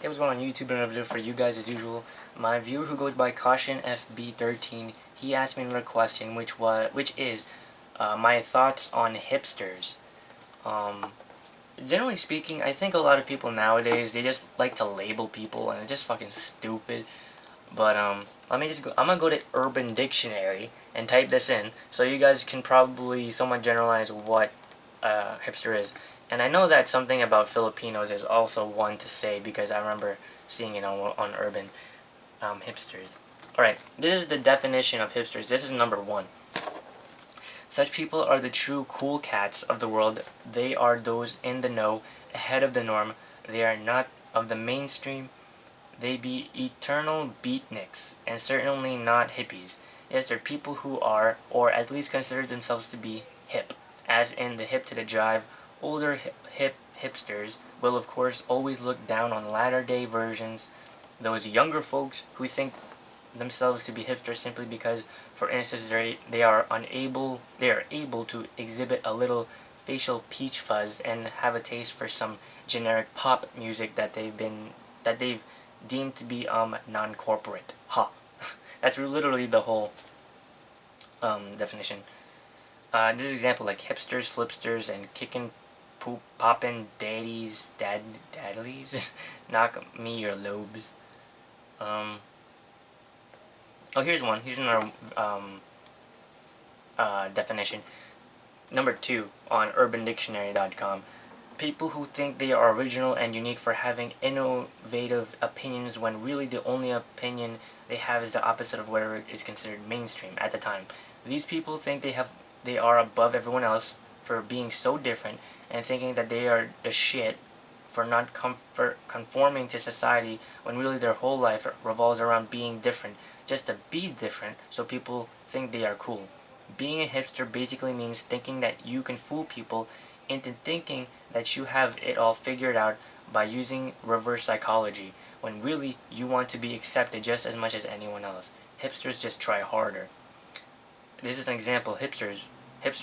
Hey, what's going on YouTube? Another video for you guys as usual. My viewer who goes by CautionFB13, he asked me another question, which is my thoughts on hipsters. Generally speaking, I think a lot of people nowadays, they just like to label people, and it's just fucking stupid. But let me just go. I'm gonna go to Urban Dictionary and type this in, so you guys can probably somewhat generalize what hipster is. And I know that something about Filipinos is also one to say because I remember seeing it on Urban Hipsters. Alright, this is the definition of hipsters. This is number 1. Such people are the true cool cats of the world. They are those in the know, ahead of the norm. They are not of the mainstream. They be eternal beatniks, and certainly not hippies. Yes, they're people who are, or at least consider themselves to be, hip. As in the hip to the jive, older hipsters will of course always look down on latter-day versions, those younger folks who think themselves to be hipsters simply because, for instance, they are able to exhibit a little facial peach fuzz and have a taste for some generic pop music that they've deemed to be non-corporate. Ha! That's literally the whole definition. This is an example like hipsters, flipsters, and kickin' poop poppin' daddies, knock me your lobes. Oh, here's one. Here's another definition. Number 2 on UrbanDictionary.com. People who think they are original and unique for having innovative opinions when really the only opinion they have is the opposite of whatever is considered mainstream at the time. These people think they are above everyone else for being so different and thinking that they are the shit for not conforming to society when really their whole life revolves around being different just to be different so people think they are cool. Being a hipster basically means thinking that you can fool people into thinking that you have it all figured out by using reverse psychology, when really you want to be accepted just as much as anyone else. Hipsters just try harder. This is an example. Hipsters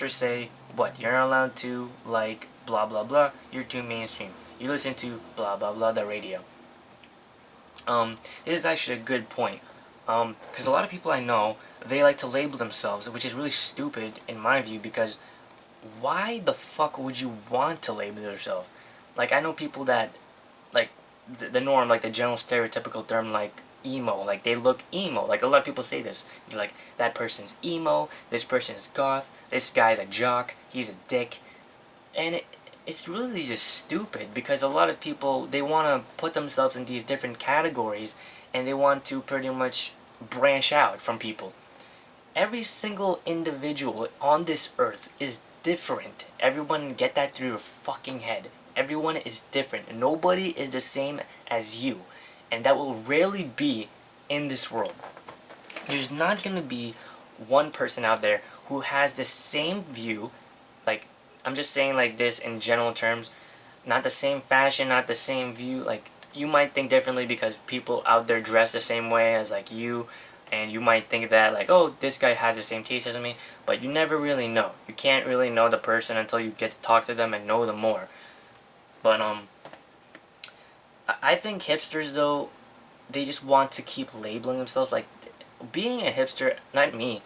say, what, you're not allowed to like blah blah blah, you're too mainstream. You listen to blah blah blah the radio. This is actually a good point. Because a lot of people I know, they like to label themselves, which is really stupid in my view, because why the fuck would you want to label yourself? Like, I know people that, like, the norm, like the general stereotypical term, like, emo, like, they look emo. Like, a lot of people say this. You're like, that person's emo, this person's goth, this guy's a jock, he's a dick. And it's really just stupid, because a lot of people, they want to put themselves in these different categories, and they want to pretty much branch out from people. Every single individual on this earth is different. Everyone get that through your fucking head. Everyone is different. Nobody is the same as you. And that will rarely be in this world. There's not going to be one person out there who has the same view. Like, I'm just saying like this in general terms. Not the same fashion, not the same view. Like, you might think differently because people out there dress the same way as like you. And you might think that like, oh, this guy has the same taste as me, but you never really know. You can't really know the person until you get to talk to them and know them more. But I think hipsters though, they just want to keep labeling themselves. Like, being a hipster, not me,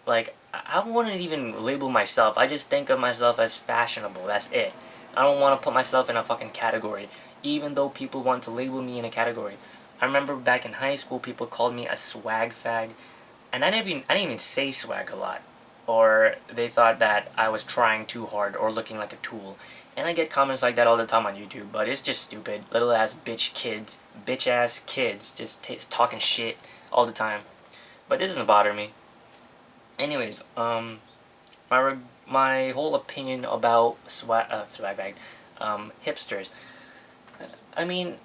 like, I wouldn't even label myself. I just think of myself as fashionable. That's it. I don't want to put myself in a fucking category, even though people want to label me in a category. I remember back in high school, people called me a swag fag, and I didn't even say swag a lot, or they thought that I was trying too hard or looking like a tool. And I get comments like that all the time on YouTube, but it's just stupid. Little ass bitch ass kids, just talking shit all the time. But this doesn't bother me. Anyways, my whole opinion about swag bags, hipsters. I mean,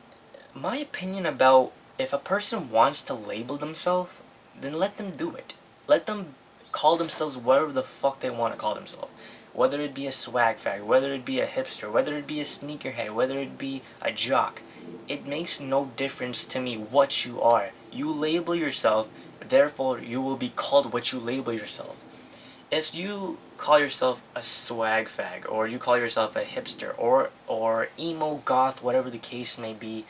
my opinion about, if a person wants to label themselves, then let them do it. Let them call themselves whatever the fuck they want to call themselves. Whether it be a swag fag, whether it be a hipster, whether it be a sneakerhead, whether it be a jock. It makes no difference to me what you are. You label yourself, therefore you will be called what you label yourself. If you call yourself a swag fag, or you call yourself a hipster, or emo goth, whatever the case may be,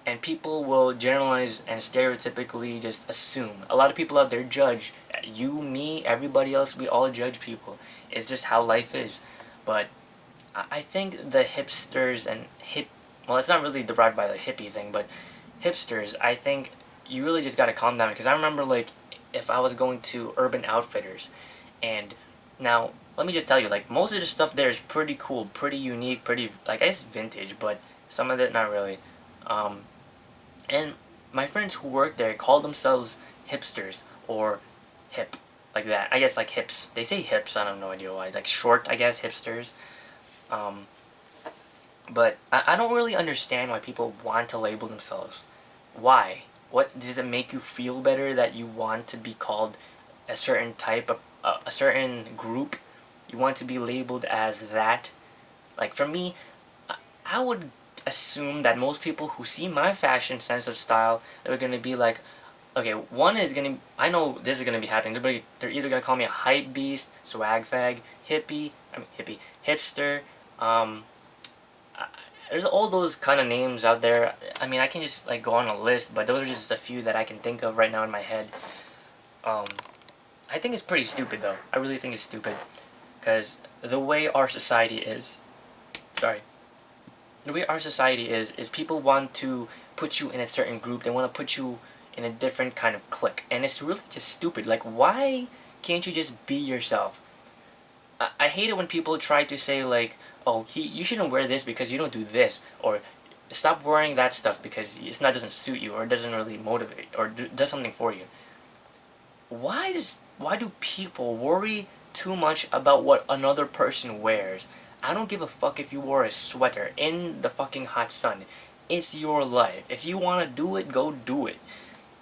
and people will generalize and stereotypically just assume. A lot of people out there judge. You, me, everybody else, we all judge people. It's just how life is. But I think the hipsters and well, it's not really derived by the hippie thing, but hipsters, I think you really just gotta calm down. Because I remember, like, if I was going to Urban Outfitters, and now, let me just tell you, like, most of the stuff there is pretty cool, pretty unique, pretty, like, I guess vintage, but some of it not really. And my friends who work there call themselves hipsters, or hip, like that. I guess, like, hips. They say hips, I don't know idea why. Like, short, I guess, hipsters. But I don't really understand why people want to label themselves. Why? What does it make you feel better that you want to be called a certain type of a certain group? You want to be labeled as that? Like, for me, I would assume that most people who see my fashion sense of style, they're gonna be like, okay, one is gonna, I know this is gonna be happening. They're either gonna call me a hype beast, swag fag, hipster. There's all those kind of names out there. I mean, I can just like go on a list, but those are just a few that I can think of right now in my head. I think it's pretty stupid though. I really think it's stupid, because the way our society is, the way our society is people want to put you in a certain group. They want to put you in a different kind of clique, and it's really just stupid. Like, why can't you just be yourself? I hate it when people try to say, like, oh, you shouldn't wear this because you don't do this, or stop wearing that stuff because doesn't suit you, or it doesn't really motivate, or does something for you. Why do people worry too much about what another person wears? I don't give a fuck if you wore a sweater in the fucking hot sun. It's your life. If you want to do it, go do it.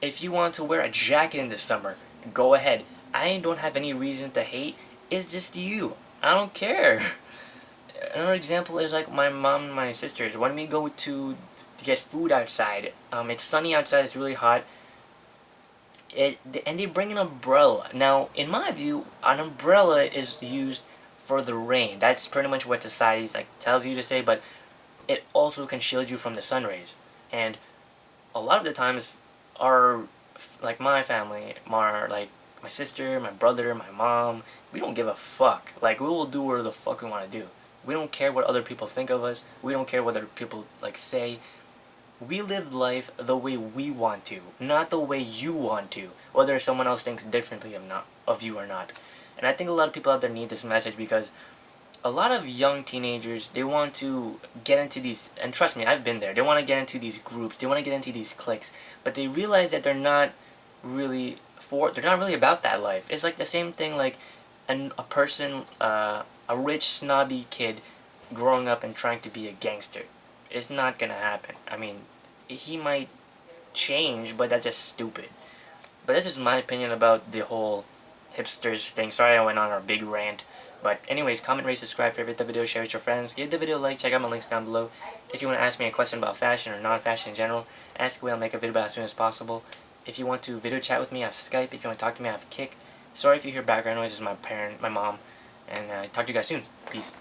If you want to wear a jacket in the summer, go ahead. I don't have any reason to hate. It's just you. I don't care. Another example is like my mom and my sisters. When we go to get food outside, it's sunny outside, it's really hot, and they bring an umbrella. Now, in my view, an umbrella is used for the rain. That's pretty much what society like tells you to say, but it also can shield you from the sun rays. And a lot of the times, like my family, like my sister, my brother, my mom, we don't give a fuck. Like, we will do whatever the fuck we want to do. We don't care what other people think of us. We don't care what other people, like, say. We live life the way we want to, not the way you want to, whether someone else thinks differently of you or not. And I think a lot of people out there need this message, because a lot of young teenagers, they want to get into these, and trust me, I've been there, they want to get into these groups, they want to get into these cliques, but they realize that they're not really about that life. It's like the same thing, like a person, a rich snobby kid growing up and trying to be a gangster. It's not gonna happen. I mean, he might change, but that's just stupid. But that's just my opinion about the whole hipsters thing. Sorry I went on a big rant. But anyways, comment, rate, subscribe, favorite the video, share with your friends. Give the video a like, check out my links down below. If you want to ask me a question about fashion or non-fashion in general, ask away, I'll make a video about it as soon as possible. If you want to video chat with me, I have Skype. If you want to talk to me, I have Keek. Sorry if you hear background noise, it's my mom. And talk to you guys soon. Peace.